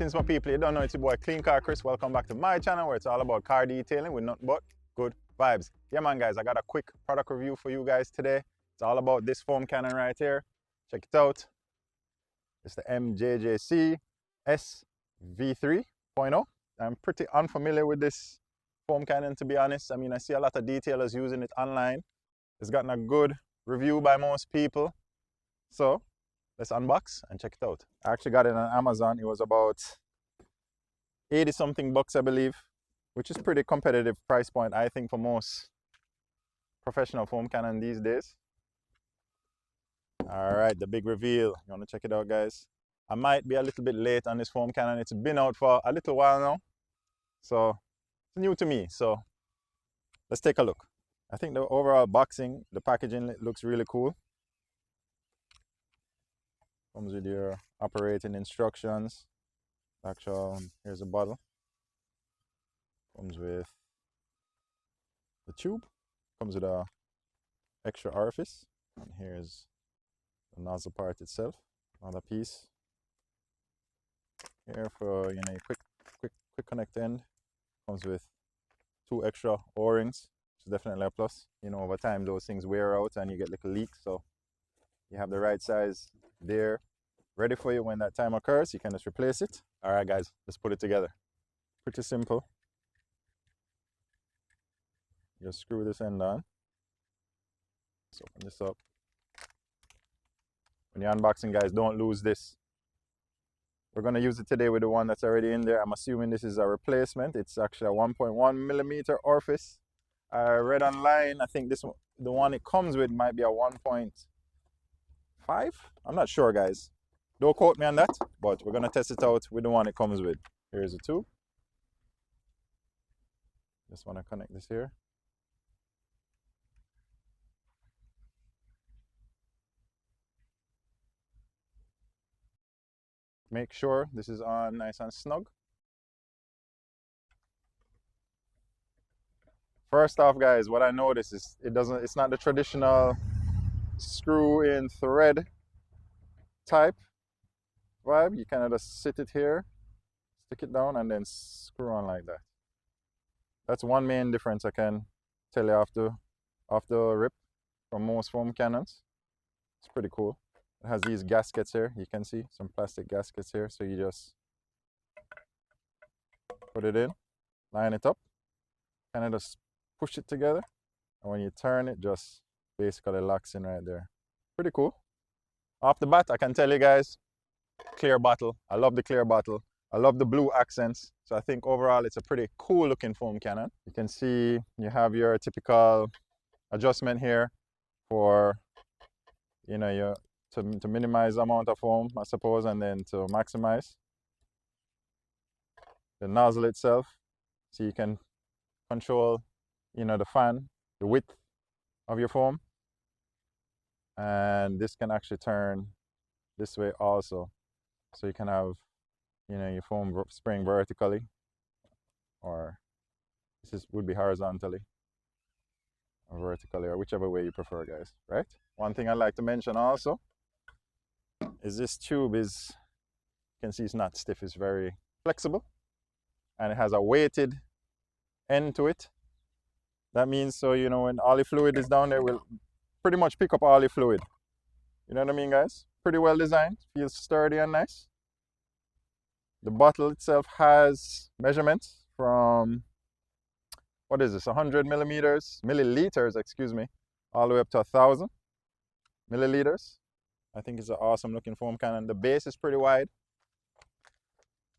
Greetings my people, you don't know it's your boy Clean Car Chris. Welcome back to my channel where it's all about car detailing with nothing but good vibes. Yeah man guys, I got a quick product review for you guys today. It's all about this foam cannon right here. Check it out. It's the MJJC V3.0. I'm pretty unfamiliar with this foam cannon, to be honest. I mean, I see a lot of detailers using it online. It's gotten a good review by most people. So let's unbox and check it out. I actually got it on Amazon. It was about 80 something bucks, I believe, which is pretty competitive price point, I think, for most professional foam cannon these days. All right, the big reveal. You want to check it out, guys? I might be a little bit late on this foam cannon. It's been out for a little while now, so it's new to me. So let's take a look. I think the overall boxing, the packaging looks really cool. Comes with your operating instructions. Actual, here's a bottle. Comes with the tube. Comes with a extra orifice. And here's the nozzle part itself. Another piece. Here for quick connect end. Comes with 2 extra O-rings, which is definitely a plus. You know, over time those things wear out and you get little leaks, so you have the right size there ready for you when that time occurs. You can just replace it. All right guys, let's put it together. Pretty simple. Just screw this end on. Let's open this up. When you're unboxing, guys, don't lose this. We're going to use it today with the one that's already in there. I'm assuming this is a replacement. It's actually a 1.1 millimeter orifice. I read online, I think this one, the one it comes with might be a 1.5. I'm not sure, guys. Don't quote me on that, but we're going to test it out with the one it comes with. Here's the tube. Just want to connect this here. Make sure this is on nice and snug. First off, guys, what I noticed is it's not the traditional screw in thread type vibe. You kind of just sit it here, stick it down, and then screw on like that. That's one main difference I can tell you off the rip from most foam cannons. It's pretty cool. It has these gaskets here. You can see some plastic gaskets here. So you just put it in, line it up, kind of just push it together. And when you turn it, just basically locks in right there. Pretty cool. Off the bat, I can tell you guys, clear bottle. I love the clear bottle. I love the blue accents. So I think overall it's a pretty cool looking foam cannon. You can see you have your typical adjustment here for, you know, to minimize the amount of foam, I suppose, and then to maximize. The nozzle itself, so you can control, you know, the fan, the width of your foam. And this can actually turn this way also. So you can have, you know, your foam spraying vertically, or this would be horizontally or vertically, or whichever way you prefer, guys, right? One thing I'd like to mention also is this tube is, you can see it's not stiff, it's very flexible, and it has a weighted end to it. That means, so, you know, when all the fluid is down there, will pretty much pick up all the fluid. You know what I mean, guys? Pretty well designed, feels sturdy and nice. The bottle itself has measurements from, what is this, 100 milliliters, excuse me, all the way up to 1,000 milliliters. I think it's an awesome looking foam cannon. The base is pretty wide,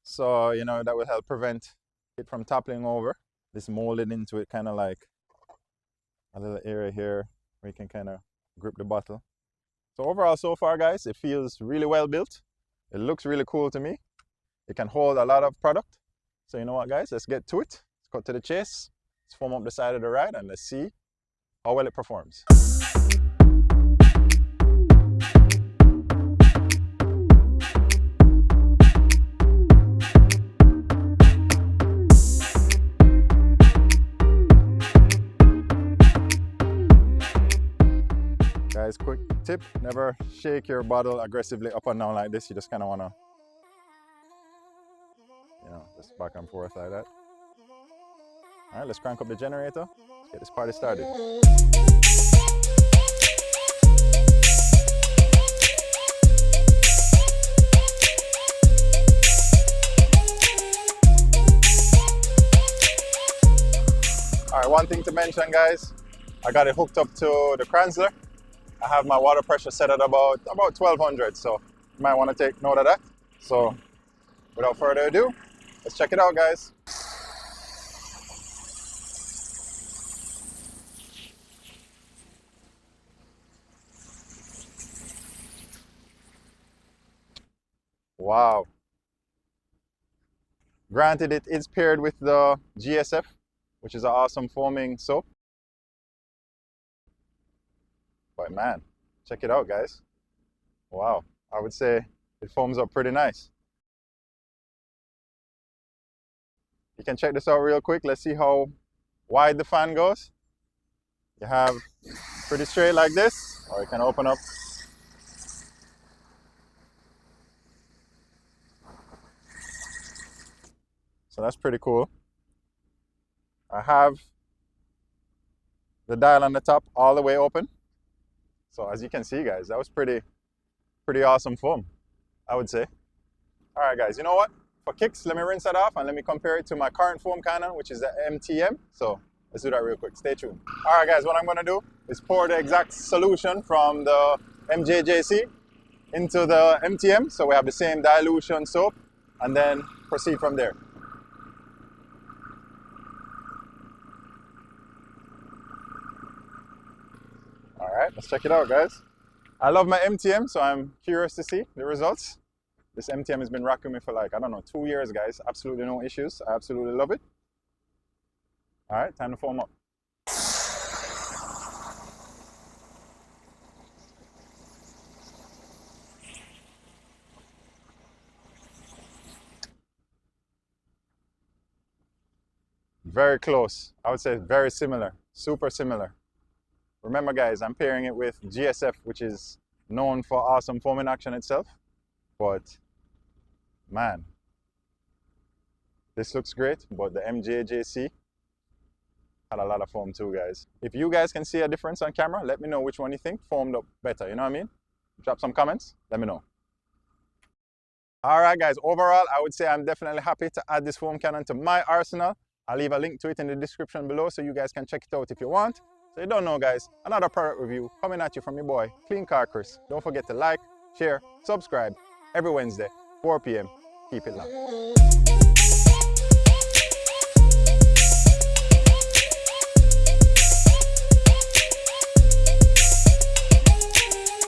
so, you know, that will help prevent it from toppling over. This molded into it, kind of like a little area here where you can kind of grip the bottle. So overall, so far, guys, it feels really well built. It looks really cool to me. It can hold a lot of product. So you know what, guys, let's get to it. Let's cut to the chase. Let's foam up the side of the ride and let's see how well it performs. Guys, quick tip, never shake your bottle aggressively up and down like this. You just kind of want to Just back and forth like that. All right, let's crank up the generator. Let's get this party started. All right, one thing to mention, guys, I got it hooked up to the Kranzler. I have my water pressure set at about 1200, so you might want to take note of that. So without further ado, let's check it out, guys. Wow. Granted, it is paired with the GSF, which is an awesome foaming soap. But man, check it out, guys. Wow, I would say it foams up pretty nice. You can check this out real quick. Let's see how wide the fan goes. You have pretty straight like this, or you can open up. So that's pretty cool. I have the dial on the top all the way open. So as you can see, guys, that was pretty awesome foam, I would say. All right, guys, you know what? For kicks, let me rinse that off and let me compare it to my current foam cannon, which is the MTM. So let's do that real quick. Stay tuned. All right, guys, what I'm gonna do is pour the exact solution from the MJJC into the MTM. So we have the same dilution soap, and then proceed from there. All right, let's check it out, guys. I love my MTM, so I'm curious to see the results. This MTM has been rocking me for like, I don't know, 2 years, guys. Absolutely no issues. I absolutely love it. All right, time to foam up. Very close. I would say very similar, super similar. Remember, guys, I'm pairing it with GSF, which is known for awesome foaming action itself. But man, this looks great, but the MJJC had a lot of foam too, guys. If you guys can see a difference on camera, let me know which one you think foamed up better, you know what I mean? Drop some comments, let me know. All right, guys, overall, I would say I'm definitely happy to add this foam cannon to my arsenal. I'll leave a link to it in the description below so you guys can check it out if you want. So you don't know, guys, another product review coming at you from your boy, Clean Car Chris. Don't forget to like, share, subscribe every Wednesday, 4 p.m. Keep it locked.